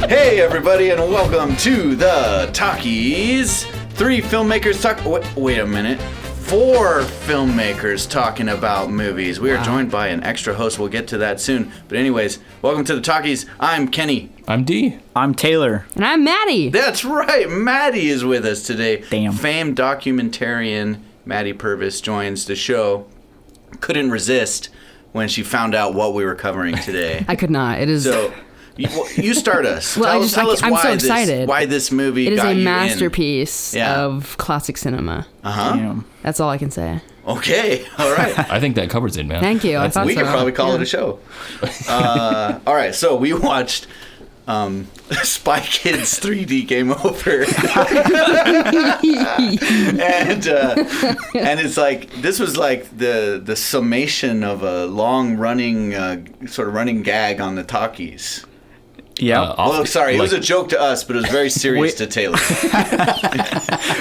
Hey everybody, and welcome to the Talkies. 3 filmmakers talk. Wait a minute. 4 filmmakers talking about movies. We are joined by an extra host. We'll get to that soon. But anyways, welcome to the Talkies. I'm Kenny. I'm D. I'm Taylor. And I'm Maddy. That's right. Maddy is with us today. Damn. Famed documentarian Maddy Purvis joins the show. Couldn't resist when she found out what we were covering today. I could not. It is. So, you start us. Well, tell us I'm why so excited. why this movie It is got a you masterpiece in. Yeah. of classic cinema. Uh-huh. That's all I can say. Okay. All right. I think that covers it, man. Thank you. I thought We so. could probably call it a show. All right. So we watched Spy Kids 3D Game Over. and it's like, this was like the summation of a long running, sort of running gag on the Talkies. Yeah. Well, sorry, it was a joke to us, but it was very serious to Taylor.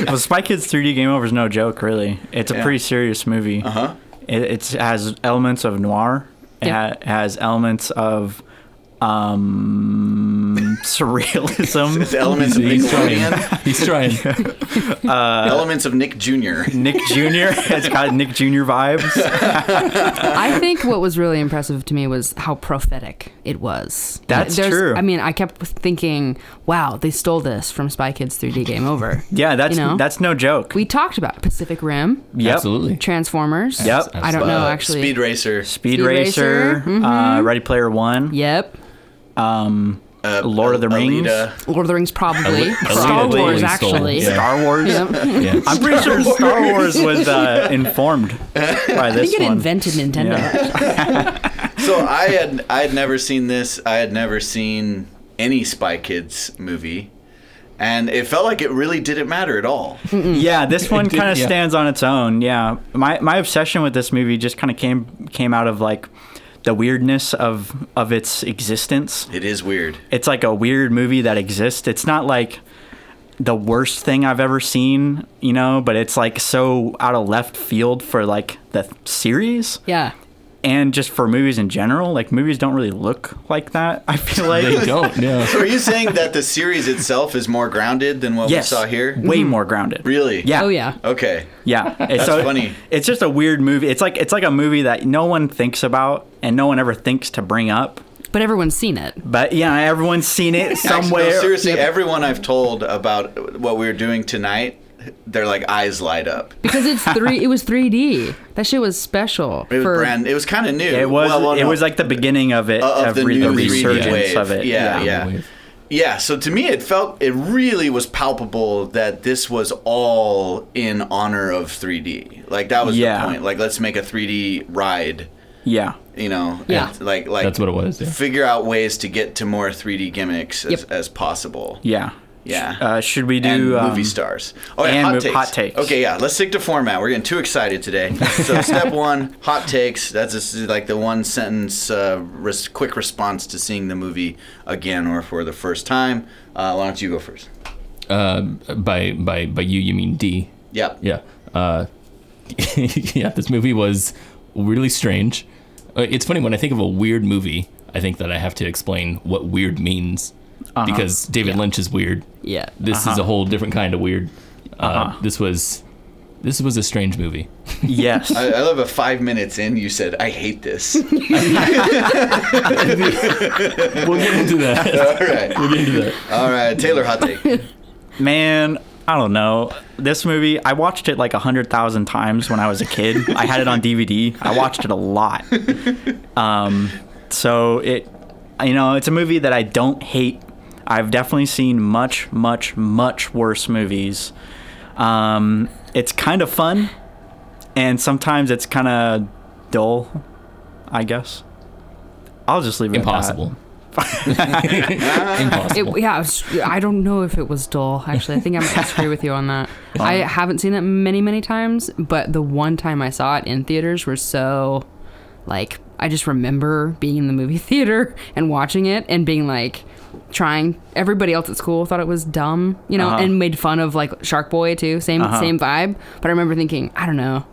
Well, Spy Kids 3D Game Over is no joke, really. It's a pretty serious movie. Uh-huh. It has elements of noir. It has elements of surrealism. It's elements of Nickelodeon. He's trying. Elements of Nick Jr. Nick Jr. It's got Nick Jr. vibes. I think what was really impressive to me was how prophetic it was. That's true. I mean, I kept thinking, wow, they stole this from Spy Kids 3D Game Over. Yeah, that's no joke. We talked about Pacific Rim, Yep. Absolutely. Transformers. Yep. I don't know, actually. Speed Racer. Speed Racer, Ready Player One. Yep. Lord of the Rings. Alita. Lord of the Rings, probably. Alita Star Wars, stole. actually. Yeah. Star Wars. Yep. Yeah. I'm pretty sure Star Wars was informed by I this think it one. invented Nintendo. Yeah. So I had never seen this. I had never seen any Spy Kids movie. And it felt like it really didn't matter at all. Yeah, this one kind of yeah. stands on its own. Yeah, my obsession with this movie just kind of came out of like the weirdness of its existence. It is weird. It's like a weird movie that exists. It's not like the worst thing I've ever seen, but it's like so out of left field for like the series. Yeah. And just for movies in general, like movies don't really look like that. I feel like They don't, yeah. So are you saying that the series itself is more grounded than what we saw here? way more grounded. Really? Yeah. Oh, yeah. Okay. Yeah, That's funny. It's just a weird movie. It's like a movie that no one thinks about and no one ever thinks to bring up. But everyone's seen it. But yeah, everyone's seen it somewhere. Actually, no, seriously, everyone I've told about what we were doing tonight, their like eyes light up. Because it was 3D. That shit was special. It was it was kind of new. It was. It was like the beginning of it, of the new 3D resurgence wave. of it. Yeah. Yeah, so to me it really was palpable that this was all in honor of 3D. Like that was the point. Like let's make a 3D ride. Yeah. Yeah. Like That's what it was. Yeah. Figure out ways to get to more 3D gimmicks as possible. Yeah. Yeah. Should we do and movie stars? Oh, yeah, and hot takes. hot takes. Okay, yeah. Let's stick to format. We're getting too excited today. So step 1, hot takes. That's just like the one sentence quick response to seeing the movie again or for the first time. Why don't you go first? By you mean D? Yep. Yeah. Yeah. This movie was really strange. It's funny when I think of a weird movie. I think that I have to explain what weird means. Because David Lynch is weird. Yeah. This is a whole different kind of weird. This was a strange movie. Yes. I love it. 5 minutes in, you said, I hate this. We'll get into that. All right. We'll get into that. All right. Taylor, hot take. Man, I don't know. This movie, I watched it like 100,000 times when I was a kid. I had it on DVD. I watched it a lot. So it's a movie that I don't hate. I've definitely seen much, much, much worse movies. It's kind of fun, and sometimes it's kind of dull, I guess. I'll just leave it Impossible. at that. Impossible. I don't know if it was dull, actually. I think I might disagree with you on that. I haven't seen it many, many times, but the one time I saw it in theaters was so, like, I just remember being in the movie theater and watching it and being like, everybody else at school thought it was dumb, and made fun of like Shark Boy too, same vibe. But I remember thinking, I don't know,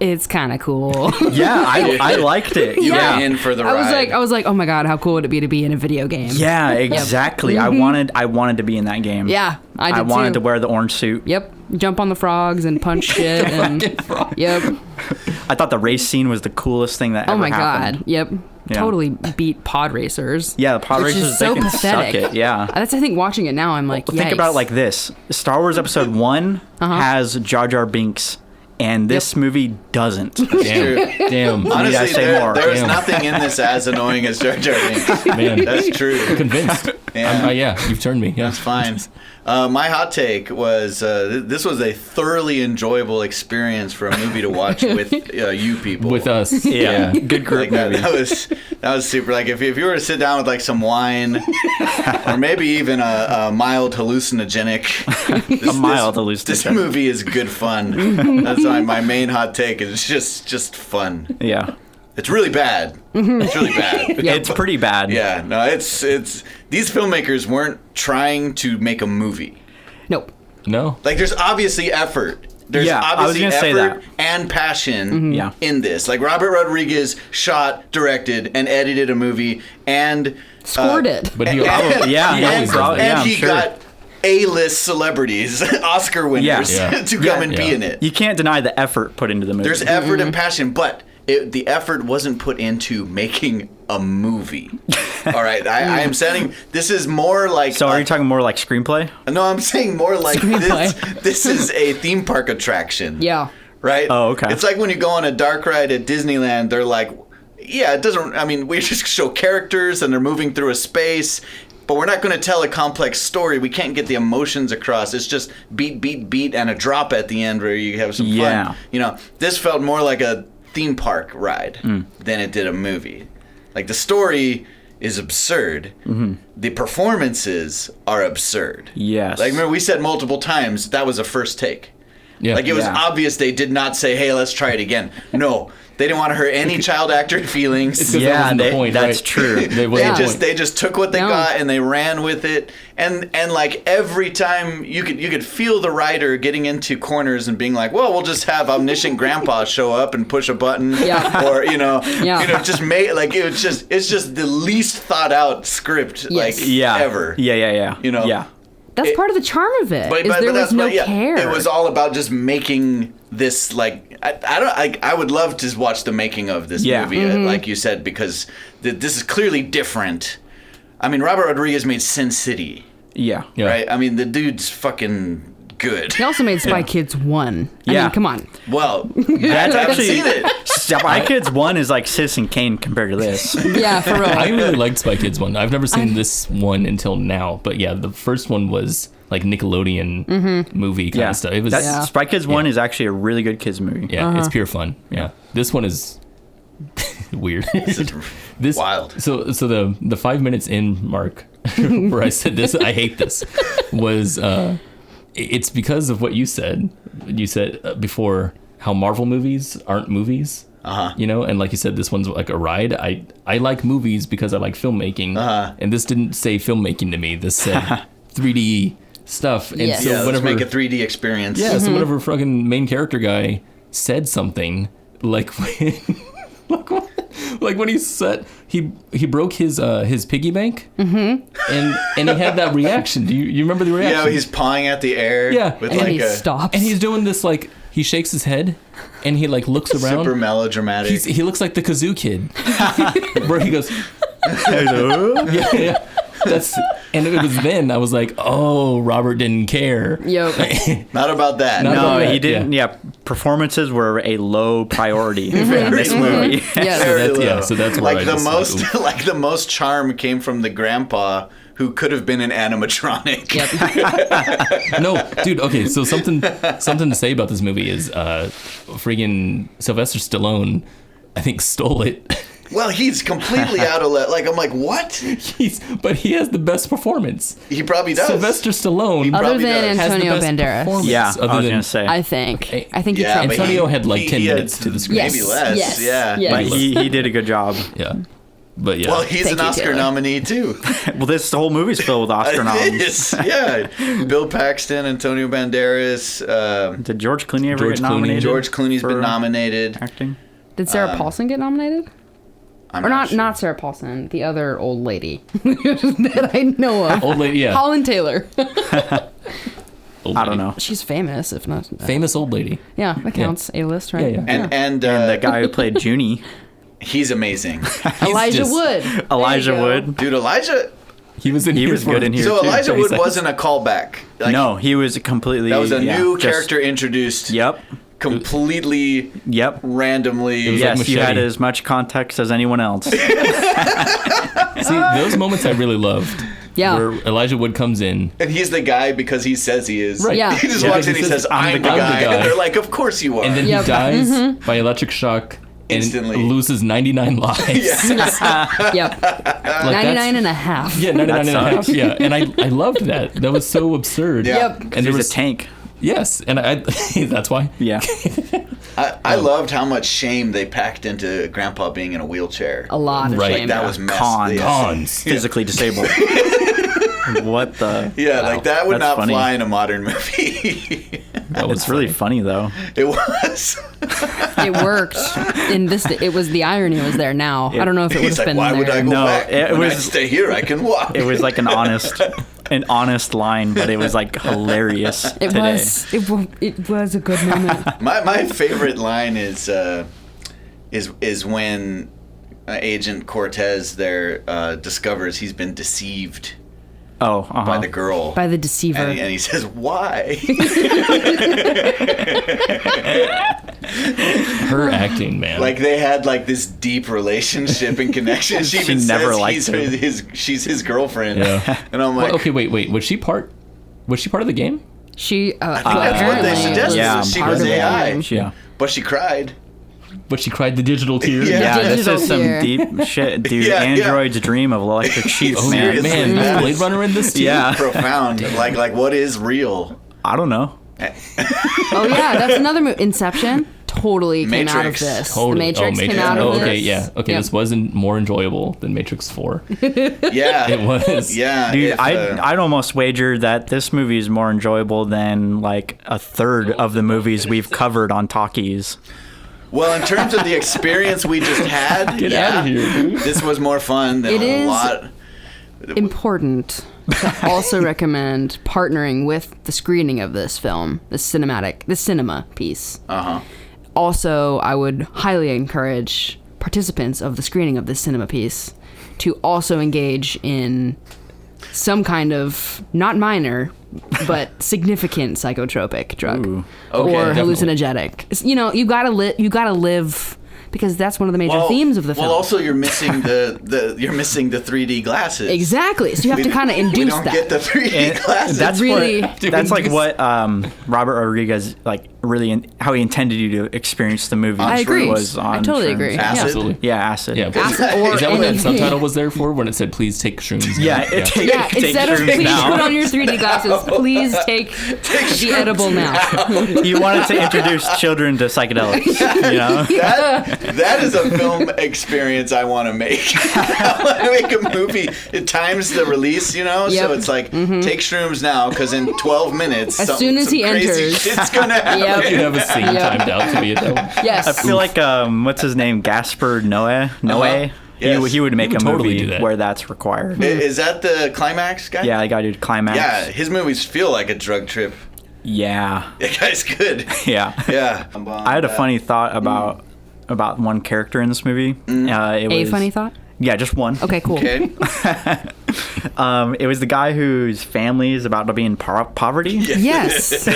it's kind of cool. Yeah, I liked it. You Yeah. were in for the ride. I was like, oh my god, how cool would it be to be in a video game? Yeah, exactly. I wanted to be in that game. Yeah, I did I wanted too. to wear the orange suit. Yep, jump on the frogs and punch shit. And, yep. I thought the race scene was the coolest thing that Oh ever my happened. god. Yep. Yeah. Totally beat pod racers. Yeah, the pod which racers, is they so can pathetic. suck it. Yeah. That's, I think, watching it now, I'm like, Well, think about it like this: Star Wars Episode 1 has Jar Jar Binks, and this movie doesn't. Damn. Honestly, say more. there's Damn. nothing in this as annoying as Jar Jar Binks. Man, That's true. convinced. Yeah. Yeah, you've turned me. Yeah. That's fine. My hot take was this was a thoroughly enjoyable experience for a movie to watch with you people. With us. Yeah. Good group Like movie. that was super. Like if you were to sit down with like some wine, or maybe even a mild hallucinogenic, This hallucinogenic. movie is good fun. That's my main hot take. Is just fun. Yeah. It's really bad. It's really bad. It's pretty bad. Yeah. No. It's these filmmakers weren't trying to make a movie. Nope. No. Like there's obviously effort. There's Yeah, I was obviously gonna say effort that. and passion Yeah. in this. Like Robert Rodriguez shot, directed, and edited a movie and Scored it. But he Yeah, he always does that. and I'm he sure. got A-list celebrities, Oscar winners, Yeah. to come and be Yeah. in it. You can't deny the effort put into the movie. There's effort and passion, but the effort wasn't put into making a movie. All right, I am saying this is more like. So are you talking more like screenplay? No, I'm saying more like Screenplay. this is a theme park attraction. Yeah. Right? Oh, okay. It's like when you go on a dark ride at Disneyland, they're like, yeah, it doesn't, I mean, we just show characters and they're moving through a space, but we're not going to tell a complex story. We can't get the emotions across. It's just beat, beat, beat, and a drop at the end where you have some Yeah. fun. You know, this felt more like a theme park ride than it did a movie. Like, the story is absurd. The performances are absurd. Yes. Like, remember, we said multiple times that was a first take. Yeah. Like, it was Yeah. obvious they did not say, hey, let's try it again. No. They didn't want to hurt any child actor feelings. It's 'cause that Yeah, wasn't the point, that's right? true. They wasn't the point. They just took what they No. got and they ran with it. And like every time you could feel the writer getting into corners and being like, well, we'll just have omniscient grandpa show up and push a button. Yeah. Or Yeah. just make like it's just the least thought out script Yes. ever. Yeah. You know? Yeah. That's part of the charm of it. But There was that's no what- yeah, care. It was all about just making this like I would love to watch the making of this Yeah. movie, like you said, because this is clearly different. I mean, Robert Rodriguez made Sin City, Yeah. Yeah. right? I mean, the dude's fucking good. He also made Spy Kids 1. I Yeah. mean, come on. Well, That's I haven't actually seen it. Spy Kids 1 is like Citizen Kane compared to this. Yeah, for real. I really liked Spy Kids 1. I've never seen this one until now. But yeah, the first one was like Nickelodeon movie kind of stuff. It was That's, Spy Kids 1 is actually a really good kids movie. yeah, it's pure fun. Yeah. This one is weird. This wild. So the 5 minutes in mark where I said this, I hate this, was it's because of what you said. You said before how Marvel movies aren't movies. You know, and like you said, this one's like a ride. I like movies because I like filmmaking, and this didn't say filmmaking to me. This said 3D stuff. And Yes. so Yeah, let's whenever, make a 3D experience. yeah, so whenever fucking main character guy said something, like when, like when he broke his piggy bank, and he had that reaction. Do you remember the reaction? Yeah, he's pawing at the air. Yeah. with And like he a stops. and he's doing this like he shakes his head, and he like looks around. super melodramatic. He looks like the kazoo kid, where he goes, yeah. And it was then I was like, oh, Robert didn't care. Yep. Not about that. Not No, about that, he didn't. Yeah. Performances were a low priority in this movie. Yes. Very that's- yeah, low. so that's where like I the just, most like, like the most charm came from the grandpa who could have been an animatronic. Yep. No, dude. Okay, so something to say about this movie is friggin' Sylvester Stallone, I think, stole it. Well, he's completely out of like I'm like what? But he has the best performance. He probably does. Sylvester Stallone Other probably than does. has the Antonio best Banderas. performance. Yeah, other I was than, going to say. I think he Yeah, but transcended. Antonio had like 10 he had minutes to the screen. Yes. Maybe less. Yes. Yeah. Yes. But he did a good job. Yeah. But yeah. Well, he's Thank an you, Oscar Taylor. nominee too. Well, this whole movie's filled with Oscar It noms. is, yeah. Bill Paxton, Antonio Banderas, Did George Clooney ever George get Clooney. nominated? George Clooney's for been nominated. acting. Did Sarah Paulson get nominated? I'm Or not sure. not Sarah Paulson, the other old lady that I know of. Old lady, yeah. Holland Taylor. Old I don't lady. know. She's famous, if not. Famous old lady. Yeah, that counts. A-list, right? Yeah. And And the guy who played Junie, he's amazing. Elijah just- Wood. There you Elijah go. Wood. Dude, Elijah. He was in He here was for- good in here. So too. Elijah 30 Wood seconds. wasn't a callback. Like, No, he was completely. that was a new just- character introduced. Yep. Completely Yep. randomly. was Yes, like you had Machete. as much context as anyone else. See, those moments I really loved. Yeah. Where Elijah Wood comes in. And he's the guy because he says he is. Right. Yeah. He just Yeah, walks in he and he says, says, I'm the guy. And they're like, of course you are. And then Yep. he dies by electric shock. And Instantly. loses 99 lives. Yep. 99 and a half. Yeah, 99 and a That half. sucks. Yeah, and I loved that. That was so absurd. Yeah. Yep. And He there was was a tank. Yes, and I that's why. Yeah. I loved how much shame they packed into Grandpa being in a wheelchair. A lot of Right. shame. That was messed. Cons. Yeah. Cons. Physically disabled. What the? Yeah, like that would That's not funny. fly in a modern movie. That was It's really funny though. It was. It worked. In this, it was the irony was there. Now I don't know if it would He's have like, been why would there. I go No, back? it When I was- stay here, I can walk. It was like an honest line, but it was like hilarious It today. was. It was a good moment. My favorite line is when Agent Cortez there discovers he's been deceived Oh, by the girl. By the deceiver. and he says, why? her acting, man. Like they had like this deep relationship and connection. She even never says liked him. she's his girlfriend. Yeah. And I'm like, Well, okay, wait. Was she part of the game? She that's what they apparently suggested. was Yeah, she part was of the AI. game. Yeah. But she cried. But she cried the digital tear. Yeah. Yeah, this Digital is some tear. deep shit, dude. Yeah, yeah. Android's dream of electric sheep, Oh man. seriously. man, That Blade is- Runner in this too? Yeah. Profound. like what is real? I don't know. Oh yeah, that's another movie. Inception totally came out of Matrix. this. Totally. The Matrix came out Oh, of this. okay, yeah. Okay, Yep. this wasn't more enjoyable than Matrix 4. Yeah. It was. Yeah. Dude, if, I'd almost wager that this movie is more enjoyable than like a third of the movies we've covered on Talkies. well, in terms of the experience we just had, Get yeah, out of here, dude. this was more fun than It a is- lot. Important to also recommend partnering with the screening of this film, the cinema piece. Uh-huh. Also, I would highly encourage participants of the screening of this cinema piece to also engage in some kind of not minor but significant psychotropic drug Ooh. Okay, or definitely. hallucinogenic. You know, you gotta live because that's one of the major themes of the film. Well, also you're missing the 3D glasses. Exactly. So you have to kind of We induce don't that. get the 3D And glasses. that's really- what, that's like what Robert Rodriguez like really how he intended you to experience the movie. I agree. Was I on totally shrooms. agree. Acid? Absolutely. Yeah, acid. Yeah. Acid or Is that what that any- subtitle was there for when it said, please take shrooms? Yeah, it takes Yeah, instead of shrooms please now. put on your 3D glasses, please take the edible now. He wanted to introduce children to psychedelics. You know, That is a film experience I want to make. I want to make a movie. It times the release, you know? Yep. So it's like, take shrooms now, because in 12 minutes, As soon as some he crazy enters. shit's going to happen. Yep. You have a scene Yep. timed out to be at that. Yes. I feel like what's his name, Gaspar Noé. Yes. He would make He would a totally movie do that. where that's required. Is that the climax guy? Yeah, the guy did Climax. Yeah, his movies feel like a drug trip. Yeah. That guy's good. Yeah. Yeah. I had a funny thought about one character in this movie. It A was, funny thought? Yeah, just one. Okay, cool. Okay. It was the guy whose family is about to be in poverty. Yes.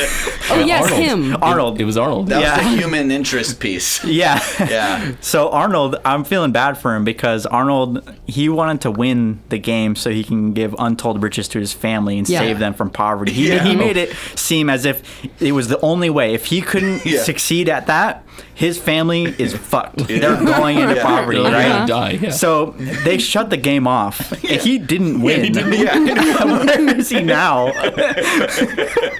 Oh, yes, Arnold. him. Arnold. It was Arnold. That Yeah. was the human interest piece. Yeah. Yeah. So Arnold, I'm feeling bad for him because Arnold, he wanted to win the game so he can give untold riches to his family and Yeah. save them from poverty. He Yeah. made it seem as if it was the only way. If he couldn't Yeah. succeed at that, his family is fucked. They're going into Yeah. poverty, They're right? gonna die. Yeah. So they shut the game off. And he didn't didn't win. Where is he now?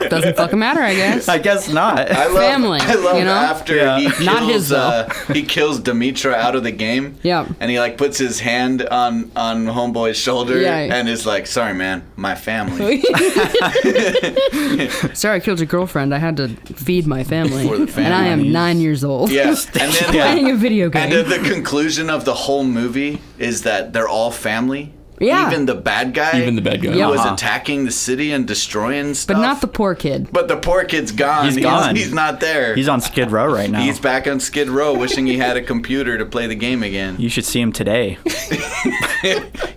Doesn't fucking matter, I guess. I guess not. Family, I love you know? after he kills, Not his, though. He kills Demetra out of the game. Yeah. And he like puts his hand on Homeboy's shoulder and is like, "Sorry, man, my family." Sorry, I killed your girlfriend. I had to feed my family. For the And I am families. 9 years old. Yeah. And then Playing a video game. And then the conclusion of the whole movie is that they're all family. Yeah. Even the bad guy. Even the bad guy. Who Yeah. was Uh-huh. attacking the city and destroying stuff. But not the poor kid. But the poor kid's gone. He's gone. He's not there. He's on Skid Row right now. He's back on Skid Row, wishing he had a computer to play the game again. You should see him today.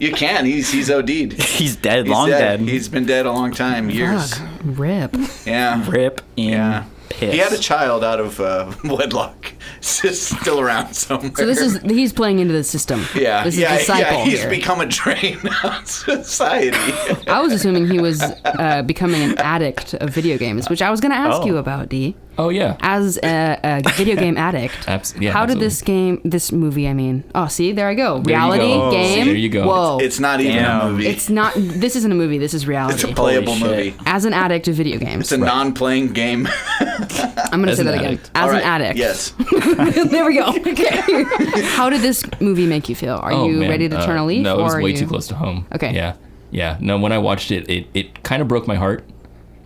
You can. He's OD'd. He's dead, He's long dead. He's been dead a long time, years. Fuck. Rip. Yeah. Rip in Yeah. piss. He had a child out of wedlock. It's just still around somewhere. So he's playing into the system. Yeah, This is yeah, disciple He's here. become a drain on society. I was assuming he was becoming an addict of video games, which I was going to ask you about, D. Oh yeah. As a video game addict, Yeah, how did this movie, I mean, oh, see, there I go. Reality, go. game. There you go. Whoa. It's not even Damn. a movie. It's not, this isn't a movie, this is reality. It's a playable Holy movie. shit. As an addict of video games. It's a non-playing game. I'm going to As say an that again. addict. As All an right, addict. Yes. There we go. Okay. How did this movie make you feel? Are Oh, you man. ready to turn a leaf? No, it was or are way you... too close to home. Okay. Yeah. No, when I watched it, it kind of broke my heart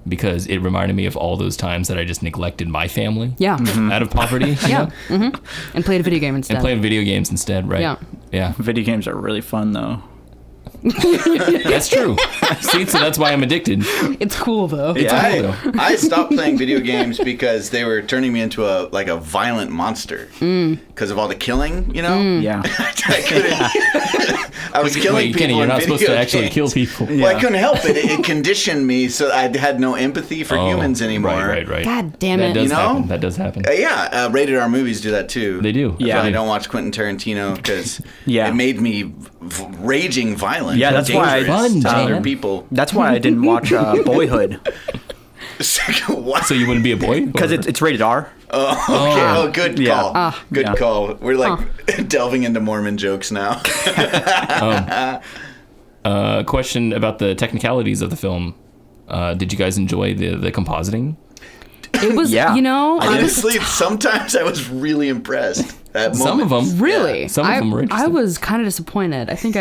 because it reminded me of all those times that I just neglected my family. Yeah. Out of poverty. you Yeah. know? And played a video game instead. And playing video games instead, right? Yeah. Yeah. Video games are really fun, though. That's true. See, so that's why I'm addicted. It's cool, though. Yeah. I stopped playing video games because they were turning me into a violent monster because of all the killing, you know? Yeah. I couldn't. I was killing Wait, people Kenny, you're in not supposed to video actually games. kill people. Well, I couldn't help it. It conditioned me so I had no empathy for humans anymore. Right. God damn That it. does You know? happen. That does happen. Rated R movies do that too. They do. That's Yeah. why I don't watch Quentin Tarantino because Yeah. it made me raging violent. Yeah, that's why I- dangerous to Fun, other man. people. That's why I didn't watch Boyhood, What? So you wouldn't be a boy? because Or- it's rated R. Oh, good Yeah. call. Good Yeah. call. We're like delving into Mormon jokes now. question about the technicalities of the film. Did you guys enjoy the compositing? It was, Yeah. you know, Honestly, sometimes I was really impressed. At Some of moments. them. really. Some of them were I interesting. was kind of disappointed. I think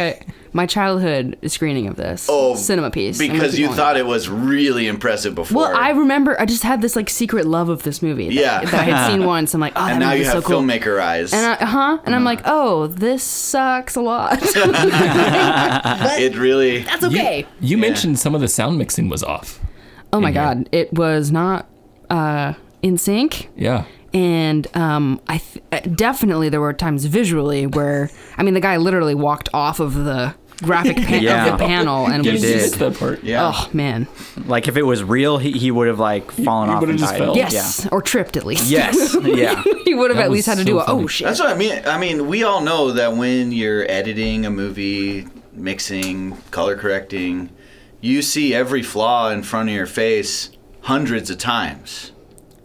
my childhood screening of this cinema piece. I'm Because you disappointed. thought it was really impressive before. Well, I remember I just had this like secret love of this movie. That I had seen once. I'm like, oh, that and now movie's you have so cool. filmmaker eyes. And I'm like, oh, this sucks a lot. It really. That's okay. You mentioned some of the sound mixing was off. Oh my in here. god, it was not in sync. Yeah. And definitely there were times visually where the guy literally walked off of the graphic Yeah. of the panel and You was did. missed that part. Yeah. oh man, Like if it was real, he would have like fallen off would've and just died. fell. yes, or tripped at least. Yes. Yeah. He would have That at was least had to so do a funny. oh shit. That's what I mean. I mean, we all know that when you're editing a movie, mixing, color correcting, you see every flaw in front of your face hundreds of times.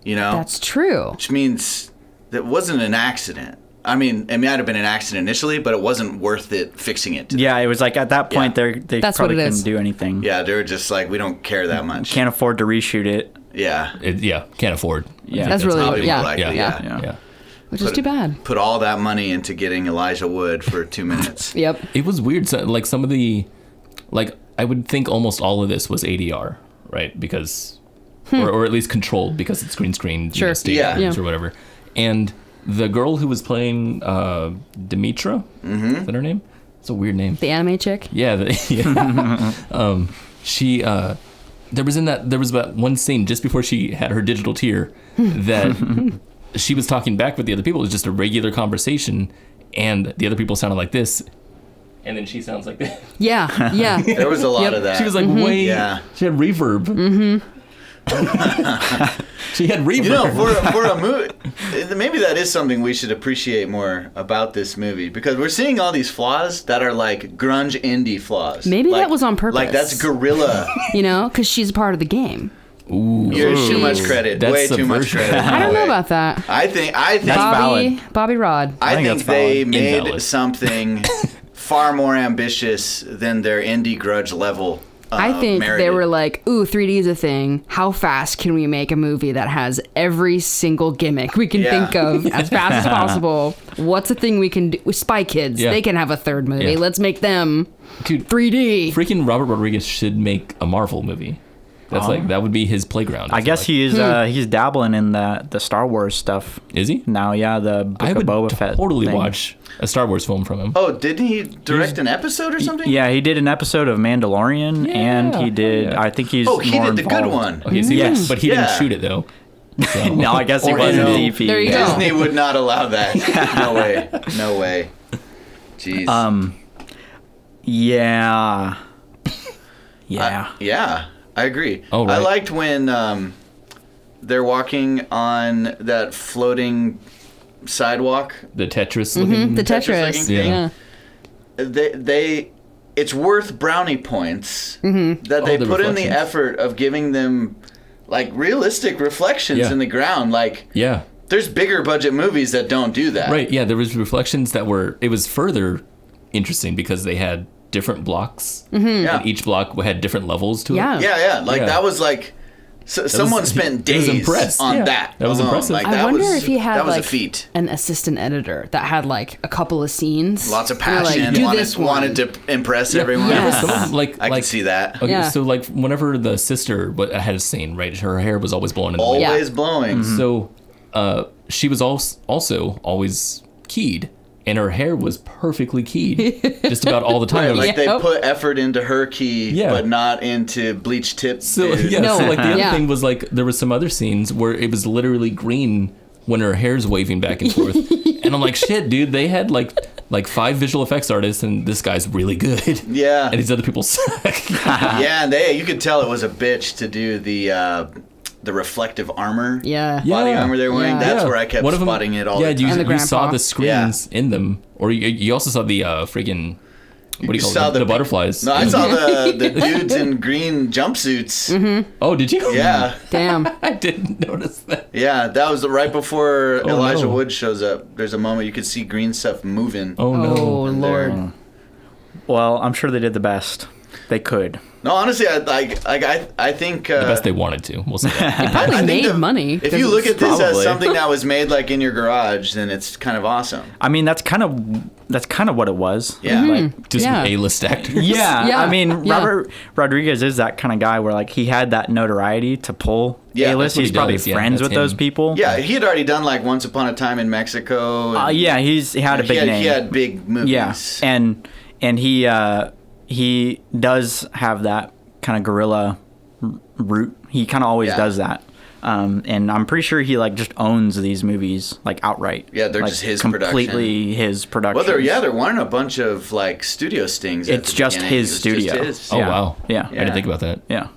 You know? That's true. Which means that wasn't an accident. I mean, it might have been an accident initially, but it wasn't worth it fixing it. Yeah, it was like at that point Yeah. they That's probably what it couldn't is. do anything. Yeah, they were just like, we don't care that much. Can't afford to reshoot it. Yeah. Can't afford. Yeah. That's really Probably yeah, more likely, yeah, yeah. Yeah. which is too bad. Put all that money into getting Elijah Wood for 2 minutes. Yep. It was weird. So, like some of the, like I would think almost all of this was ADR, right? Because, or at least controlled because it's green screen, Sure. Yeah. Yeah. or whatever. And the girl who was playing Demetra, is that her name? It's a weird name. The anime chick. Yeah, she there was about one scene just before she had her digital tear that she was talking back with the other people. It was just a regular conversation, and the other people sounded like this, and then she sounds like this. Yeah. Yeah. There was a lot Yep. of that. She was like way. Yeah. She had reverb. Mm-hmm. She had reverb. You know, for a movie, maybe that is something we should appreciate more about this movie because we're seeing all these flaws that are like grunge indie flaws. Maybe like, that was on purpose. Like that's guerrilla. Because she's a part of the game. Ooh, You're too much credit. That's Way too much subversion. credit. I don't know about that. I think That's Bobby valid. Bobby Rod. I think think that's they valid. made Invalid. something far more ambitious than their indie grudge level. I think they merited. were like, ooh, 3D is a thing. How fast can we make a movie that has every single gimmick we can think of as fast as possible? What's a thing we can do? Spy Kids, they can have a third movie. Yeah. Let's make them Dude, 3D. freaking Robert Rodriguez should make a Marvel movie. That's that would be his playground. I guess he is. He's dabbling in the Star Wars stuff Is he? now. Yeah, the Book I of would Boba Fett. totally thing. watch a Star Wars film from him. Oh, didn't he direct an episode or something? Yeah, he did an episode of Mandalorian, and he did. Yeah. I think he's. Oh, he more did the good involved. one. Okay, so Yes. but he Yeah. didn't shoot it though. So. No, I guess he Or wasn't no. DP. There you go. Disney would not allow that. No way. No way. Jeez. Yeah. Yeah. Yeah, I agree. Oh, right. I liked when they're walking on that floating sidewalk. The Tetris looking. The Tetris-looking Tetris. thing. Yeah. They it's worth brownie points that they the put in the reflections. effort of giving them like realistic reflections Yeah. in the ground. Like Yeah. there's bigger budget movies that don't do that. Right. Yeah. There was reflections that were. It was further interesting because they had different blocks, Yeah. and each block had different levels to Yeah. it. Yeah. Like Yeah. that was like someone spent he was days impressed. on Yeah. that. That was alone. impressive. Like, I that wonder was, if he had that was like a feat. an assistant editor that had like a couple of scenes. Lots of And they're passion. Like, do wanted, this one. wanted to impress everyone. Yeah. Some of them, like I like can see that. Okay, Yeah. so like whenever the sister had a scene, right? Her hair was always blowing in the wind. Always blowing. So she was also always keyed, and her hair was perfectly keyed just about all the time. Right, I was like they Yep. put effort into her key, Yeah. but not into bleach tip. so dude. yeah, No, so like the other yeah. thing was like there was some other scenes where it was literally green when her hair's waving back and forth, and I'm like, shit, dude, they had like 5 visual effects artists, and this guy's really good. Yeah. and these other people suck. Yeah, and you could tell it was a bitch to do the reflective armor. Yeah. Body Yeah. armor they're wearing. Yeah. That's Yeah. where I kept One of them- spotting it all Yeah, the time. And the you saw grandpa. the screens in them, or you also saw the friggin' what do you call saw it? The butterflies. No, I saw the dudes in green jumpsuits. Oh, did you? Yeah. Damn. I didn't notice that. Yeah, that was right before Elijah no. Wood shows up. There's a moment you could see green stuff moving. Oh no. Oh in there. Lord. Well, I'm sure they did the best they could. No, honestly, I think The best they wanted to. We'll say that. Probably I think made the- money. if you look at this as Probably. something that was made like in your garage, then it's kind of awesome. I mean, that's kind of what it was. Yeah. Like, Just Yeah. A-list actors. yeah, Yeah, I mean, yeah. Robert Rodriguez is that kind of guy where like he had that notoriety to pull Yeah, A-list. that's what He's he probably does. Yeah, friends that's with those him. people. Yeah, he had already done like Once Upon a Time in Mexico. and- Yeah, he had a big name. He had big movies. Yeah, and he does have that kind of guerrilla route. He kind of always Yeah. does that. And I'm pretty sure he like just owns these movies like outright. Yeah, they're like, just his completely his production. Well, there weren't a bunch of like studio stings. at It's the just beginning. his It was studio. his. Oh Yeah. wow. Yeah. I didn't think about that. Yeah,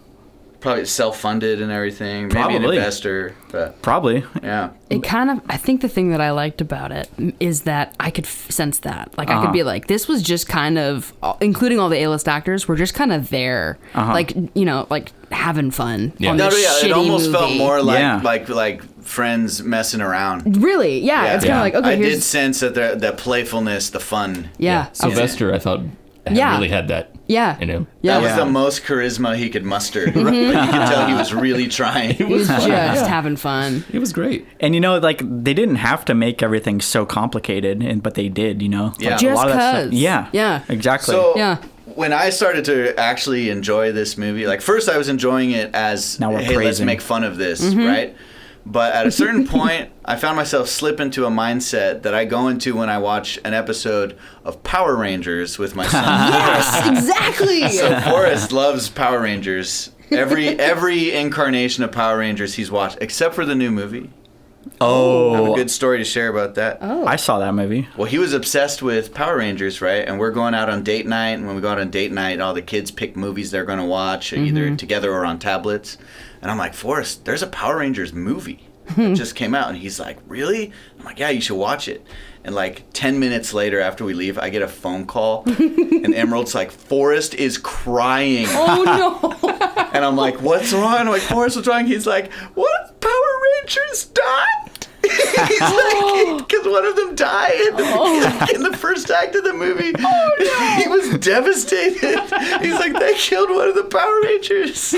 Probably self-funded and everything. Maybe an Probably. investor, but probably. yeah. It kind of, I think the thing that I liked about it is that I could sense that. Like, I could be like, this was just kind of, including all the A-list actors, were just kind of there. Like, you know, like having fun Yeah. on No, this yeah, shitty it almost movie. felt more like Yeah. like friends messing around. Really? Yeah. It's kind Yeah. of like, okay, I here's. did sense that the playfulness, the fun. Yeah. Sylvester, I thought, Yeah. really had that Yeah. in him. Yeah. That was Yeah. the most charisma he could muster. Like, you could tell he was really trying. He was just having fun. It was great. And you know, like they didn't have to make everything so complicated, but they did. You know, Yeah. Like, Just that stuff- 'cause. Yeah, Yeah. exactly. So Yeah. when I started to actually enjoy this movie, like first I was enjoying it as, Now we're hey, let's praising. make fun of this, right? But at a certain point, I found myself slip into a mindset that I go into when I watch an episode of Power Rangers with my son. Yes, exactly. So Forrest loves Power Rangers. Every incarnation of Power Rangers he's watched, except for the new movie. I have a oh, good story to share about that. I saw that movie. Well, he was obsessed with Power Rangers, right? And we're going out on date night, and when we go out on date night, all the kids pick movies they're going to watch, either together or on tablets. And I'm like, Forrest, there's a Power Rangers movie that just came out. And he's like, really? I'm like, yeah, you should watch it. And like 10 minutes later after we leave, I get a phone call, and Emerald's like, Forrest is crying. Oh, no. And I'm like, what's wrong? I'm like, Forrest, what's wrong? He's like, what? Power Rangers died? He's like, because one of them died in the first act of the movie. Oh, no. He was devastated. He's like, they killed one of the Power Rangers.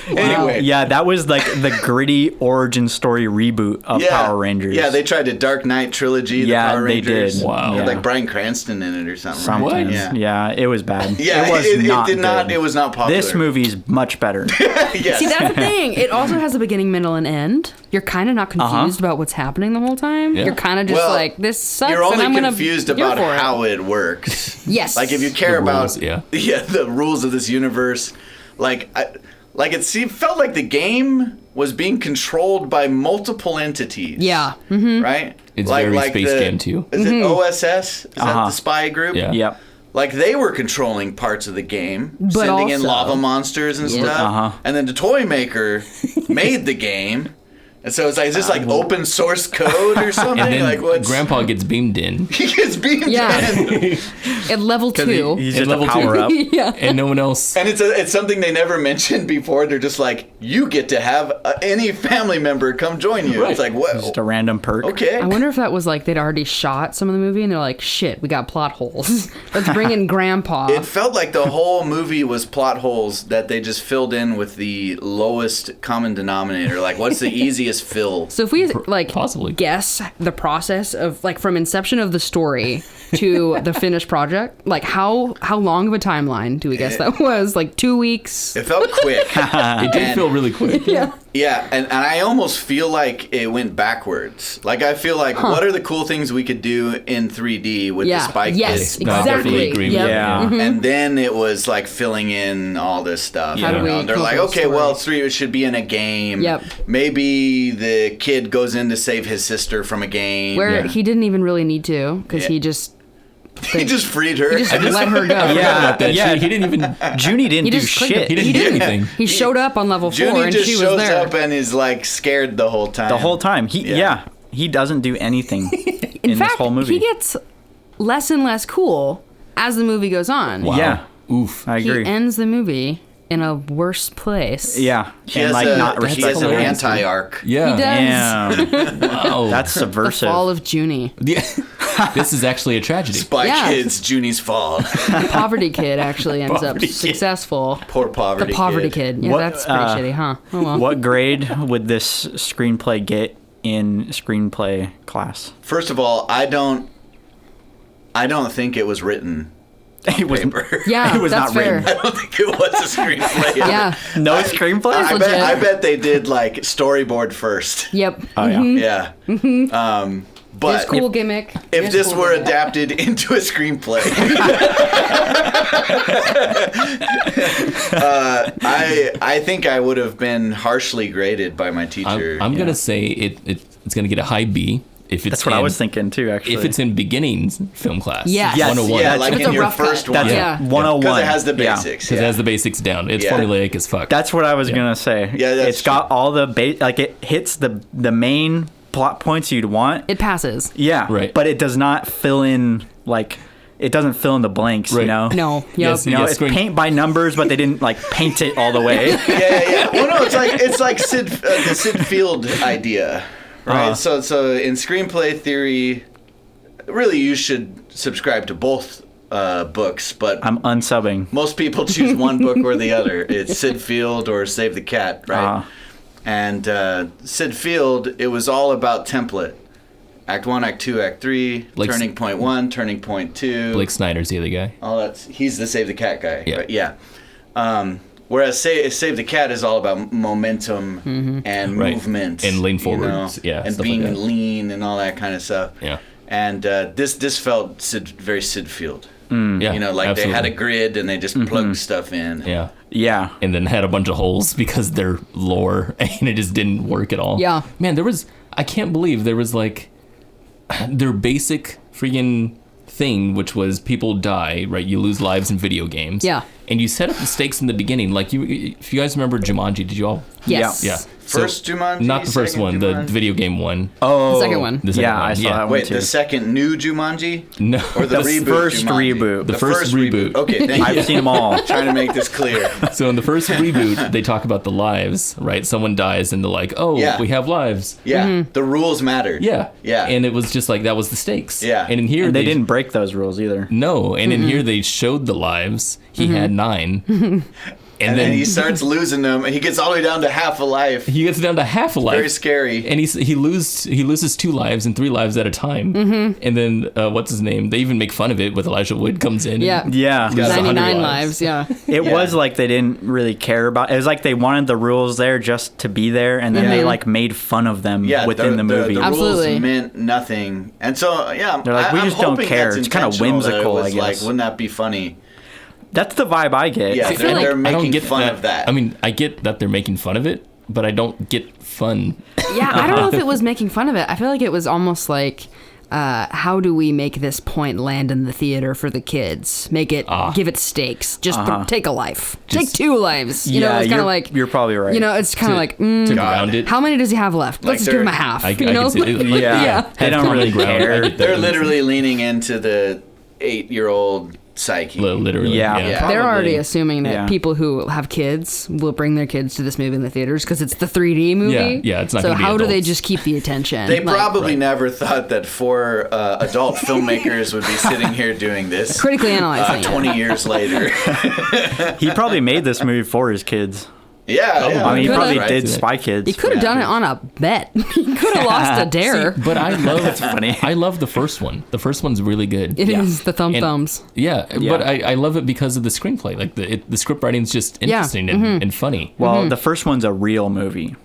Anyway. Yeah, that was like the gritty origin story reboot of Power Rangers. Yeah, they tried to Dark Knight trilogy, the Power Rangers. They did. Wow. With like Bryan Cranston in it or something. Something. Right? Yeah, it was bad. Yeah, it was not popular. This movie's much better. Yes. See, that's the thing. It also has a beginning, middle, and end. You're kind of not confused about what's happening the whole time. Yeah. You're kind of just like, this sucks. You're only and I'm confused about how it works. Yes. Like if you care about rules, the rules of this universe, felt like the game was being controlled by multiple entities. Yeah. Mm-hmm. Right? It's very Space Jam 2. Is it OSS? Is that the spy group? Yeah. Yep. Like they were controlling parts of the game, But sending in also- lava monsters and stuff. And then the toy maker made the game. And so it's like, is this like open source code or something? And then like what's Grandpa gets beamed in. he gets beamed in. At level 2. He's At just level a power 2. up. Yeah. And no one else. And it's something they never mentioned before. They're just like, you get to have any family member come join you. Right. It's like, what? Just a random perk. Okay. I wonder if that was like they'd already shot some of the movie and they're like, shit, we got plot holes. Let's bring in Grandpa. It felt like the whole movie was plot holes that they just filled in with the lowest common denominator. Like, what's the easiest fill? So if we like Possibly. guess the process of like from inception of the story to the finished project, like how long of a timeline do we guess that was? Like 2 weeks? It felt quick. It did feel really quick. Yeah. Yeah, and I almost feel like it went backwards. Like, I feel like, what are the cool things we could do in 3D with the spike? Yes, disc? No, I definitely exactly. agree with Yep. you. Yeah. And then it was like filling in all this stuff. How do you we know? They're come like, up with a okay, well, story? it should be in a game. Yep. Maybe the kid goes in to save his sister from a game. Where he didn't even really need to because he just he just freed her. He just let her go. Yeah, That yeah. shit, he didn't even. Junie didn't He do just clicked shit. He didn't do anything. He showed up on level 4 Junie and just she was shows there. up and is like scared the whole time. The whole time. He doesn't do anything in fact, this whole movie. he gets less and less cool as the movie goes on. Wow. Yeah. Oof. I He agree. ends the movie in a worse place. Yeah. He and has like not he has an respectful. anti-arc. Yeah. He does. Damn. Wow. That's The subversive. fall of Junie. Yeah. This is actually a tragedy. Spy Yeah. Kids, Junie's fall. The poverty kid actually ends up Poverty kid. successful. Poor poverty The poverty kid. Yeah, What, that's pretty shitty, huh? Oh well. What grade would this screenplay get in screenplay class? First of all, I don't think it was written on It was paper. Yeah, It was that's not fair. written. I don't think it was a screenplay. Yeah. no screenplay. I legit. bet they did like storyboard first. Yep. Oh yeah. Yeah. But It's cool gimmick. if It's this cool were gimmick. adapted into a screenplay, I think I would have been harshly graded by my teacher. I'm gonna say it's gonna get a high B if it's. That's what I was thinking too. Actually, If it's in beginnings film class. Yes. Yes, 101. yeah, that's- like It's in a your rough cut. first one. that's Yeah. 101 Because it has the Yeah. basics. Because it has the basics down. It's Yeah. formulaic as fuck. That's what I was gonna say. Yeah, that's it's got all the like it hits the main plot points you'd want. It passes. Yeah, Right. But it does not fill in it doesn't fill in the blanks. Right. You know. No. Yep. Yes, You know, yes, it's screen- paint by numbers, but they didn't like paint it all the way. Yeah. Well, no, it's like the Sid Field idea, right? So in screenplay theory, really you should subscribe to both books, but I'm unsubbing. most people choose one book or the other. It's Sid Field or Save the Cat, right? And Sid Field, it was all about template. Act 1, Act 2, Act 3, Like- turning point 1, turning point 2. Blake Snyder's the other guy. He's the Save the Cat guy. Yeah. Right? Yeah. Whereas Save the Cat is all about momentum and Right. movement. And lean you forwards. know, Yeah, And stuff being like that. lean and all that kind of stuff. Yeah. And this felt very Sid Field. Yeah. You know, like they had a absolutely. grid and they just plugged stuff in. Yeah. Yeah. And then had a bunch of holes because their lore and it just didn't work at all. Yeah. Man, I can't believe there was like their basic freaking thing, which was people die, right? You lose lives in video games. Yeah. And you set up the stakes in the beginning. Like if you guys remember Jumanji, did you all? Yes. Yeah. First Jumanji? Not the first second one, the Jumanji? video game one. Oh, The second one. The second yeah, one, I saw yeah. that one Wait, too. the second new Jumanji? No, Or the reboot first Jumanji? reboot. The first reboot. Okay, thank you. I've seen them all. Trying to make this clear. So in the first reboot, they talk about the lives, right? Someone dies and they're like, oh, Yeah. we have lives. Yeah, the rules mattered. Yeah. Yeah. And it was just like, that was the stakes. Yeah. And in here, And they didn't break those rules either. No. And in here, they showed the lives. He had 9. And then he starts losing them, and he gets all the way down to half a life. he gets down to half a life. Very scary. And he loses 2 lives and 3 lives at a time. And then what's his name? They even make fun of it with Elijah Wood comes in. Yeah. and Yeah. loses 100 99 lives. Yeah. It Yeah. was like they didn't really care about it. Was like they wanted the rules there just to be there, and then they like made fun of them Yeah, within the movie. The Absolutely. rules meant nothing, and so yeah, They're like, we I'm just don't hoping care. that's It's kinda intentional, that it whimsical, was I guess. Like, wouldn't that be funny? That's the vibe I get. Yeah, feel like- they're I don't making get fun of that. I mean, I get that they're making fun of it, but I don't get fun. Yeah, I don't know if it was making fun of it. I feel like it was almost like, how do we make this point land in the theater for the kids? Make it, give it stakes. Just take a life. Take 2 lives. You know, it's kind of like... you're probably right. You know, it's kind of like, To ground it. how many does he have left? Like Let's just give him a they're- half. I you can know? see it, like, Yeah. They have don't common really ground. care. I get that. They're literally leaning into the 8-year-old psyche. Literally. Yeah. Yeah. They're already Probably. assuming that Yeah. people who have kids will bring their kids to this movie in the theaters because it's the 3D movie. Yeah, it's not So gonna be how do they adults. just keep the attention? They Like, probably Right. never thought that 4 adult filmmakers would be sitting here doing this critically analyzing it. 20 years later. He probably made this movie for his kids. Yeah, yeah. I mean, he Could've- probably Right. did Spy Kids. He could have done it on a bet. He could have lost a dare. But I love funny. I love the first one. The first one's really good. It is the And- thumbs. Yeah, Yeah. but I love it because of the screenplay. Like the script writing's just interesting and funny. Well, the first one's a real movie.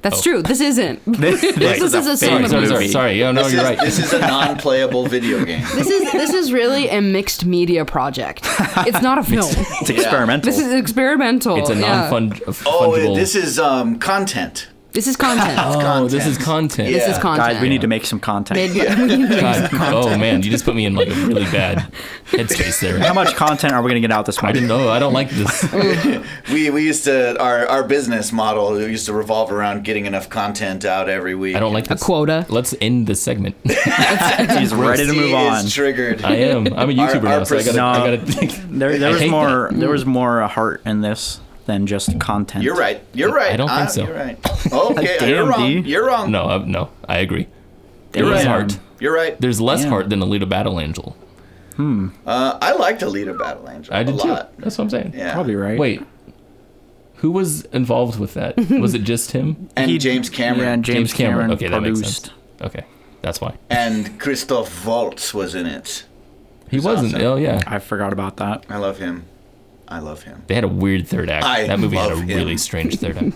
That's true. This isn't. This is a fake cinema movie. Sorry. Yeah, no, This you're is, right. this is a non-playable video game. This is really a mixed media project. It's not a film. It's experimental. This is experimental. It's a yeah. non-fungible. Oh, this is content. This is content. Oh, this is content. Yeah. This is content. Guys, we need to make some content. We need to make God. Oh man, you just put me in like a really bad headspace there. How much content are we going to get out this I month? didn't know. I don't like this. We used to our business model used to revolve around getting enough content out every week. I don't like a this. quota. Let's end this segment. He's ready to move He on. is triggered. I am. I'm a YouTuber Our now, so I gotta. No. I gotta think. There I was hate more. There was more heart in this than just content. You're right. You're right. I don't think so. You're right. Okay, Damn, you're wrong. D. You're wrong. No, I agree. You're There is right. heart. You're right. There's less Damn. heart than Alita Battle Angel. I liked Alita Battle Angel I a did too. lot. That's what I'm saying. Yeah. Probably right. Wait, who was involved with that? Was it just him? And James Cameron. Yeah, James Cameron. Okay, that makes produced. sense. Okay, that's why. And Christoph Waltz was in it. He He's wasn't. awesome. Oh yeah, I forgot about that. I love him. I love him. they had a weird third act. I That movie had a love him. really strange third act.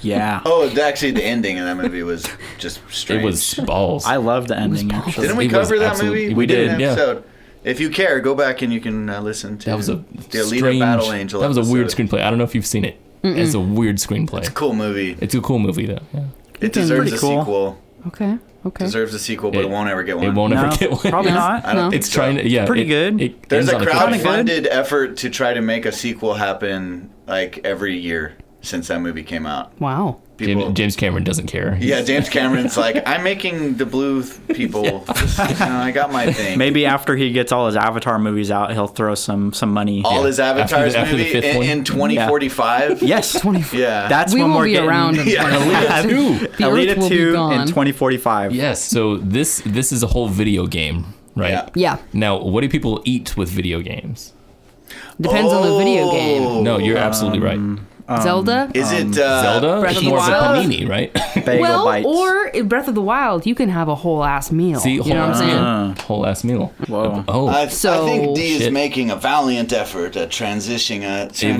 Yeah. Oh, actually, the ending of that movie was just strange. It was balls. I love the ending. Actually. Didn't we it was cover that absolutely- movie? we did an did, yeah. episode. If you care, go back and you can listen to That was a the Alita strange. Battle Angel. That was a weird episode. screenplay. I don't know if you've seen it. It's a weird screenplay. It's a cool movie. It's a cool movie though. Yeah. It deserves a Pretty cool. sequel. Okay. Okay. Deserves a sequel, but it won't ever get one. It won't No, ever get one. probably No. not. I don't No. think It's so. trying to. Yeah, Pretty good. There's ends a on cliffhanger. crowdfunded effort to try to make a sequel happen like every year since that movie came out. Wow. People, James Cameron doesn't care. yeah, James Cameron's like, I'm making the blue people. Just, I got my thing. Maybe after he gets all his Avatar movies out, he'll throw some money. All his avatars After the movie fifth one? in 2045. Yes. Yeah. That's We when will we're be getting around in Yeah. 2045. The Earth Alita will be 2 gone. in 2045. Yes. So this is a whole video game, right? Yeah. Yeah. Now, what do people eat with video games? Depends on the video game. No, you're absolutely right. Zelda? Is it Zelda? Breath It's of the more of a Wild? panini, right? Bagel Well, bites. or in Breath of the Wild, you can have a whole ass meal. See, you know what I'm saying? Whole ass meal. Whoa. Oh, I So- think D is Shit. making a valiant effort at transitioning us it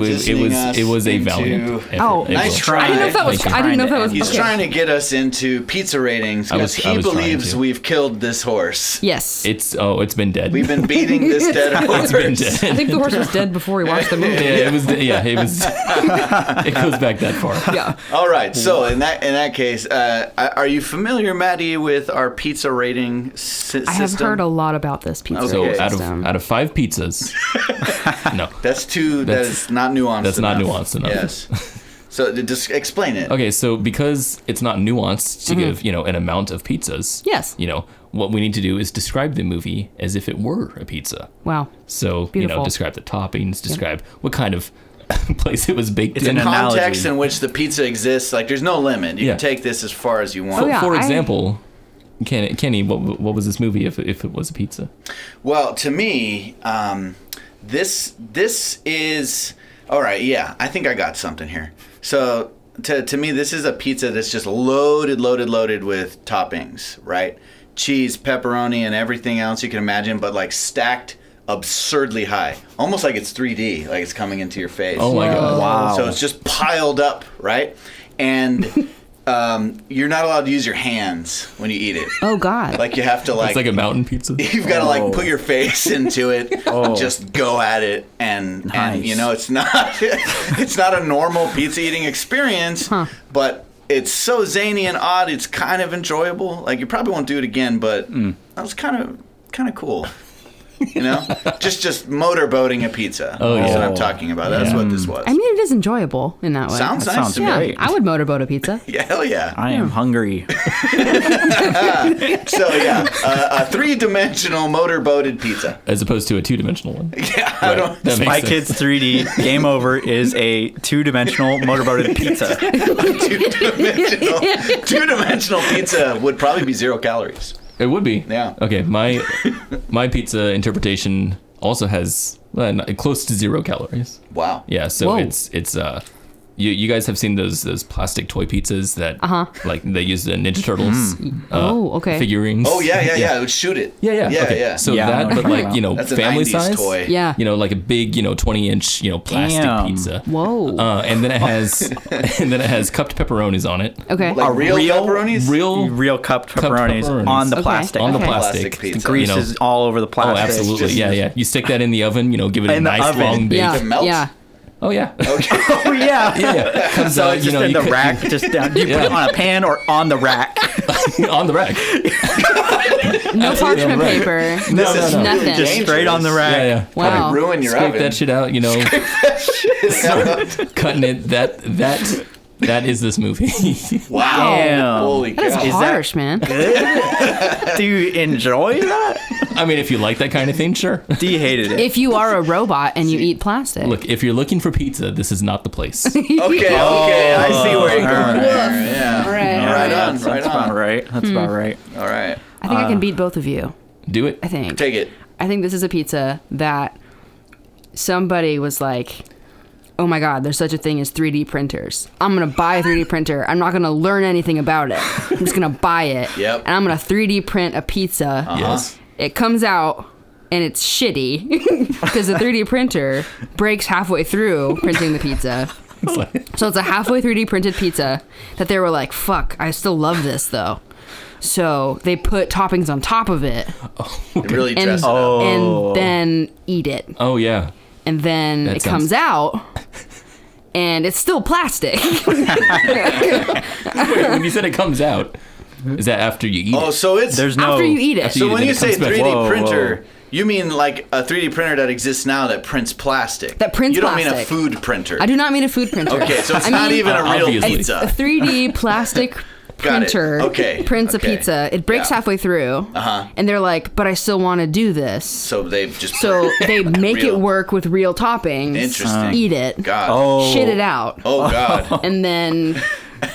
was a into- valiant. effort. Oh, It nice was. try. I didn't know if that was. Thank you. I didn't know if that was. He's okay. trying to get us into pizza ratings I because was he trying believes to. we've killed this horse. Yes. It's been dead. We've been beating this dead horse. It's been dead. I think the horse was dead before we watched the movie. Yeah, it was. Yeah, it was. It goes back that far. Yeah. All right, so in that case, are you familiar, Maddy, with our pizza rating system? I have heard a lot about this pizza So Okay. system. out of 5 pizzas, no, That's too. That's- That's not nuanced. that's not enough. nuanced enough. Yes. So just explain it. Okay, so because it's not nuanced to give, an amount of pizzas. Yes. What we need to do is describe the movie as if it were a pizza. Wow. So, Beautiful. describe the toppings, describe what kind of place it was baked It's in. an analogy. Context in which the pizza exists, like there's no limit. You Yeah. can take this as far as you want. Oh, yeah. For example, Kenny, what was this movie if it was a pizza? Well, to me, this is all right. Yeah, I think I got something here. So to me, this is a pizza that's just loaded with toppings, right? Cheese, pepperoni, and everything else you can imagine, but like stacked absurdly high, almost like it's 3D, like it's coming into your face. Oh my God. Wow. So it's just piled up, right? And you're not allowed to use your hands when you eat it. Oh God. Like you have to It's like a mountain pizza. you've got to like put your face into it, just go at it, and Nice. it's not a normal pizza eating experience, but it's so zany and odd. It's kind of enjoyable. Like you probably won't do it again, but that was kind of cool. Just motorboating a pizza. Oh, That's yeah. what I'm talking about. That's what this was. I mean, it is enjoyable in that way. Sounds That nice sounds to me. yeah, great. I would motorboat a pizza. Yeah, hell yeah. I am hungry. So yeah, a 3-dimensional motorboated pizza. As opposed to a 2-dimensional one. Yeah, I don't. That makes My sense. Kids 3D Game Over is a 2-dimensional motorboated pizza. Two-dimensional pizza would probably be 0 calories. It would be. Yeah. Okay, my pizza interpretation also has close to 0 calories. Wow. Yeah, so Whoa. it's you guys have seen those plastic toy pizzas that like they use the Ninja Turtles Oh, okay. figurines. Oh yeah. It would shoot it. Yeah. Yeah, Okay. yeah. So Yeah, I that, know but what you're like talking about. That's a family 90s size toy. Yeah. like a big 20-inch plastic Damn. pizza. Whoa. And then it has cupped pepperonis on it. Okay. Like real pepperonis? Real cupped pepperonis pepperonis. on the Okay. plastic. on the Okay. plastic. Plastic pizza. The grease is all over the Oh, plastic. absolutely. just- Yeah. You stick that in the oven, give it a In the nice oven. long bake. Yeah. It melts? Yeah. Oh yeah. Okay. Oh yeah. Yeah. Comes So out, it's just in you the could- rack, just down. Do you put it on a pan or on the rack? on the rack. No parchment right. paper. No. Nothing. Just straight on the rack. Yeah. Wow. Ruin your Scrape oven. that shit out, cutting it. That is this movie. Wow. Damn. Holy That is cow. that- harsh, man. Do you enjoy that? I mean, if you like that kind of thing, sure. Do you hated it? If you are a robot and you eat plastic. Look, if you're looking for pizza, this is not the place. Okay. I see where you're going. Alright. there. Yeah. All right. Right on. That's Right about on. right. That's about right. All right. I think I can beat both of you. Do it. I think. Take it. I think this is a pizza that somebody was like, oh my God, there's such a thing as 3D printers. I'm going to buy a 3D printer. I'm not going to learn anything about it. I'm just going to buy it. Yep. And I'm going to 3D print a pizza. Yes. It comes out and it's shitty because the 3D printer breaks halfway through printing the pizza. It's like, So it's a halfway 3D printed pizza that they were like, fuck, I still love this though. So they put toppings on top of it It really and, dress it up. and then eat it. oh yeah. And then That it comes out and it's still plastic. Wait, when you said it comes out, is that after you eat Oh, it? so it's There's no. After you eat it. After So you- when then you it say comes back. 3D Whoa, printer, whoa. you mean like a 3D printer that exists now that prints plastic. That prints You don't mean a plastic. food printer. I do not mean a food printer. Okay, so it's I not mean, even a real obviously. a pizza. 3D plastic Got it. printer Okay, prints okay. a pizza. It breaks Yeah. halfway through. Uh-huh. And they're like, but I still want to do this. So they've just So they make Real. it work with real toppings. Interesting. Eat it. God. Oh. Shit it out. Oh God. And then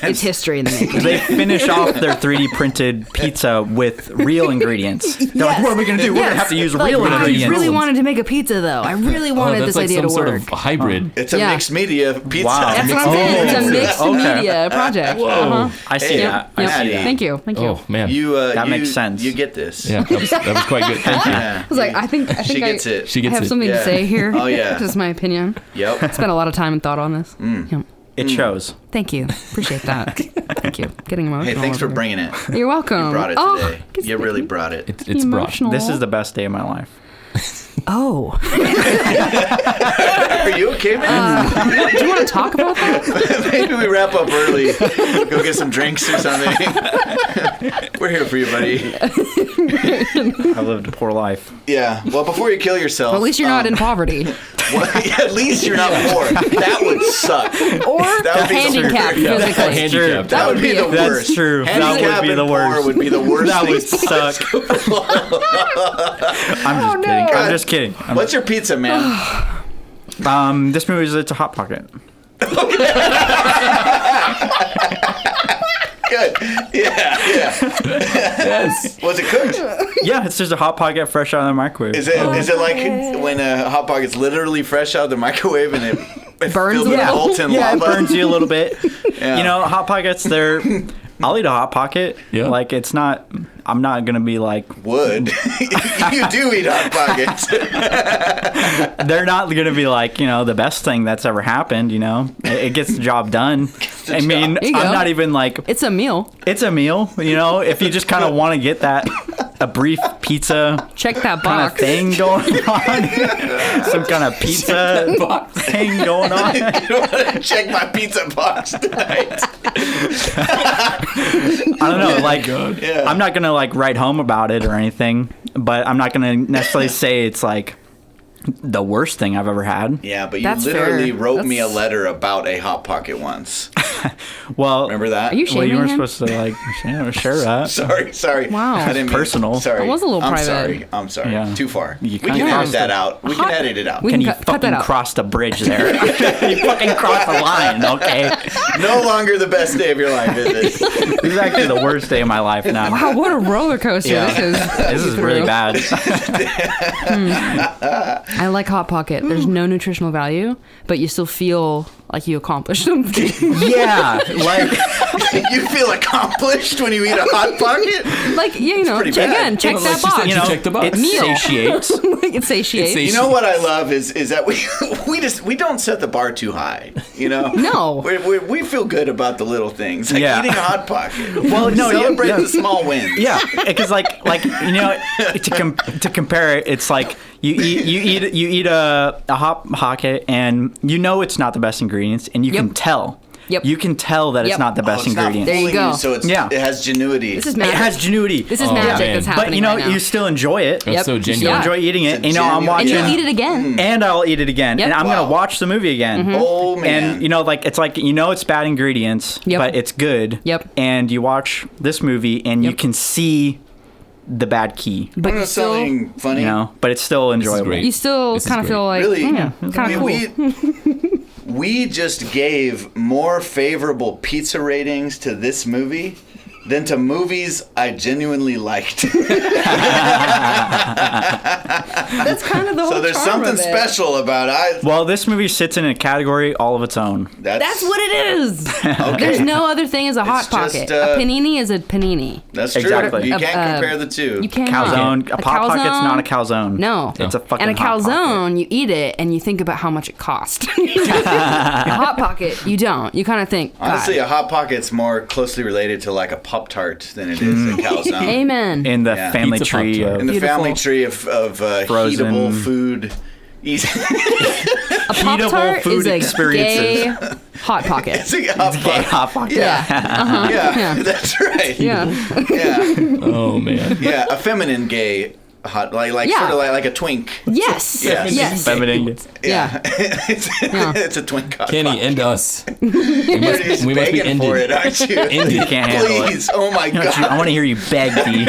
it's history in the making. They finish off their 3D printed pizza with real ingredients. They're like, what are we going to do? We're going to have to use Like, real I ingredients. really wanted to make a pizza though. I really Oh, wanted that's this like idea some to sort work. of hybrid. It's a Yeah. mixed media pizza. Wow. That's what I'm saying. It's a Oh. mixed Okay. media project. Uh-huh. I see Yep. that. Yep. I see Maddy. that. Thank you. Thank you. Oh man. That makes sense. You get this. Yeah, that was quite good. Thank you. Yeah. I was like, I think She gets it. She I gets have it. something Yeah. to say here. Oh, yeah. This is my opinion. Yep. Spent a lot of time and thought on this. Yep. It shows. Thank you. Appreciate that. Thank you. Getting emotional. Hey, thanks for over bringing it. here. You're welcome. You brought it Oh, today. gets You me really brought it. It's brought. emotional. This is the best day of my life. Oh. Are you okay, man? Do you want to talk about that? Maybe we wrap up early. Go get some drinks or something. We're here for you, buddy. I lived a poor life. Yeah. Well, before you kill yourself. At least you're not in poverty. At least you're not poor. That would suck. Or That would be handicapped the worst. physically. Handicapped. That would be the That's worst. true. That Handicap would be and the worst. poor would be the worst. That would things suck. I'm just kidding. no. I'm just kidding. What's your pizza, man? This movie is it's a Hot Pocket. Good. Yeah. Yes. Was it cooked? Yeah, it's just a Hot Pocket fresh out of the microwave. Is it like when a hot pocket's literally fresh out of the microwave and it Burns filled a with little? molten Yeah, lava? it burns you a little bit. Yeah. You know, Hot Pockets, I'll eat a Hot Pocket. Yeah. Like, I'm not going to be like, Would. You do eat hot pockets. they're not going to be like, the best thing that's ever happened, It gets the job done. I mean, There you I'm go. not even like, It's a meal. it's a meal, if you just kind of want to get a brief pizza Check that kind of box. thing going on. Some kind of pizza thing going on. You want to check my pizza box tonight? I don't know, like, Yeah. I'm not gonna like write home about it or anything, but I'm not gonna necessarily say it's like the worst thing I've ever had. Yeah, but you That's literally fair. wrote me a That's- letter about a hot pocket once. Well, Remember that? Are you well, shaming you weren't him? supposed to like share that. Sorry. Wow. I didn't mean- Personal. Sorry. That was a little I'm private. sorry. Yeah. Too far. You We kinda can edit crossed that it. out. We can edit it out. We Can you cut that fucking out. cross the bridge there? You fucking cross the line, okay? No longer the best day of your life, is it? This is actually the worst day of my life now. Wow, what a roller coaster Yeah. this is. This is really bad. I like Hot Pocket. There's no nutritional value, but you still feel like you accomplished something. Yeah, like You feel accomplished when you eat a hot pocket? Like, pretty bad. check Well, that like she said, box. you know, check the box. it Meal. satiates. It satiates. It's You know what I love is that we don't set the bar too high. No. We feel good about the little things, like Yeah. eating a hot pocket. Well, no, Celebrate yeah. the small wins. Yeah, because to compare it, it's like you eat a hot pocket and it's not the best ingredients, and you can Yep. tell. Yep. You can tell that Yep. it's not the Oh, best it's not ingredients. There you fooling go. so it Yeah. has genuity. This is It magic. has genuity. This is Oh, magic man. that's But happening right now. you still enjoy it. That's Yep. so You genuine. still Yeah. enjoy eating it. It's a I'm genuine- watching, and you'll eat it again. and I'll eat it again, Yep. and I'm Wow. gonna watch the movie again. Oh man. And it's like it's bad ingredients, Yep. but it's good. Yep. And you watch this movie and you Yep. can see the bad key. But you still, something funny. But it's still enjoyable. great. you still This is kind of great. feel like, Really? kind of cool. We just gave more favorable pizza ratings to this movie than to movies I genuinely liked. That's kind of the whole So there's charm something of it. special about it. Well, this movie sits in a category all of its own. That's what it is. There's no other thing as a hot It's just, pocket. A panini is a panini. That's true. Exactly. You can't compare the two. You can't. Calzone. A pop pocket's not a calzone. No. It's a fucking And a hot pocket. calzone, you eat it and you think about how much it cost. A hot pocket, you don't. You kind of think, God. Honestly, a hot pocket's more closely related to like a Pop Tart than it is a calzone. Amen. In the Yeah. family Pizza tree Pop-Tart. of In the Beautiful. family tree of Frozen. heatable food. a Pop Tart food is a experiences. gay hot pocket. It's a hot gay pocket. hot pocket. Yeah. Yeah, Yeah. that's right. Yeah. Yeah, Oh man. yeah, a feminine gay hot, like Yeah. sort of like a twink. Yes. Yes. Yes. Feminine. Yeah. It's a twink hot Kenny, pocket. end us. You're just we must be begging for it, ended. aren't you? You can't handle it. Please, oh my I god. want to hear you beg, D.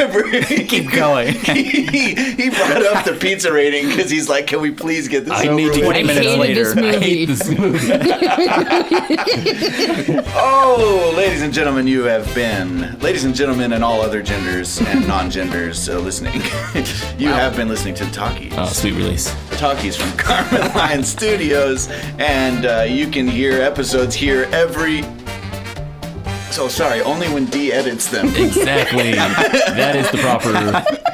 Keep going. he brought up the pizza rating because he's like, can we please get this I over need with? to 20 I minutes hated later. this I movie. hate this movie. Oh, ladies and gentlemen, ladies and gentlemen, and all other genders and non-genders listening, you have been listening to Talkies. Oh, sweet release. Talkies from Karman Lion Studios, and you can hear episodes here every. So sorry, only when D edits them. Exactly. That is the proper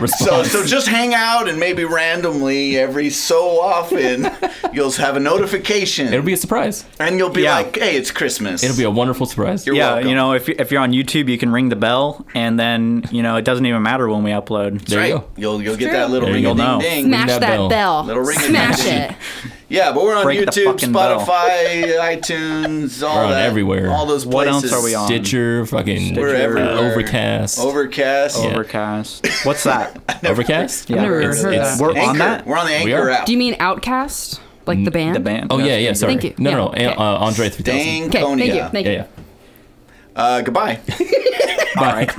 response. So just hang out and maybe randomly every so often you'll have a notification It'll be a surprise. and you'll be Yeah. like, hey, it's Christmas. It'll be a wonderful surprise. You're Yeah, welcome. if you're on YouTube, you can ring the bell, and then it doesn't even matter when we upload. There you right. go. You'll get that little There ring you a go. ding ding. Smash that that bell. bell. Little ring Smash ding. it. Yeah, but we're on Break the YouTube, fucking bell. Spotify, iTunes, all We're on that. everywhere. All those What places. else are we on? Stitcher, fucking We're everywhere. Overcast. Overcast. Yeah. Overcast. What's that? Overcast? Yeah. I've never It's- heard it's- that. We're Anchor. on that? We're on the We Anchor are. app. Do you mean Outcast? Like the band? The band. Oh, yeah, sorry. Thank you. No, Yeah, no, okay. Andre 3000. Dang Okay, Coney. thank you. Thank you. Yeah. Goodbye. All right.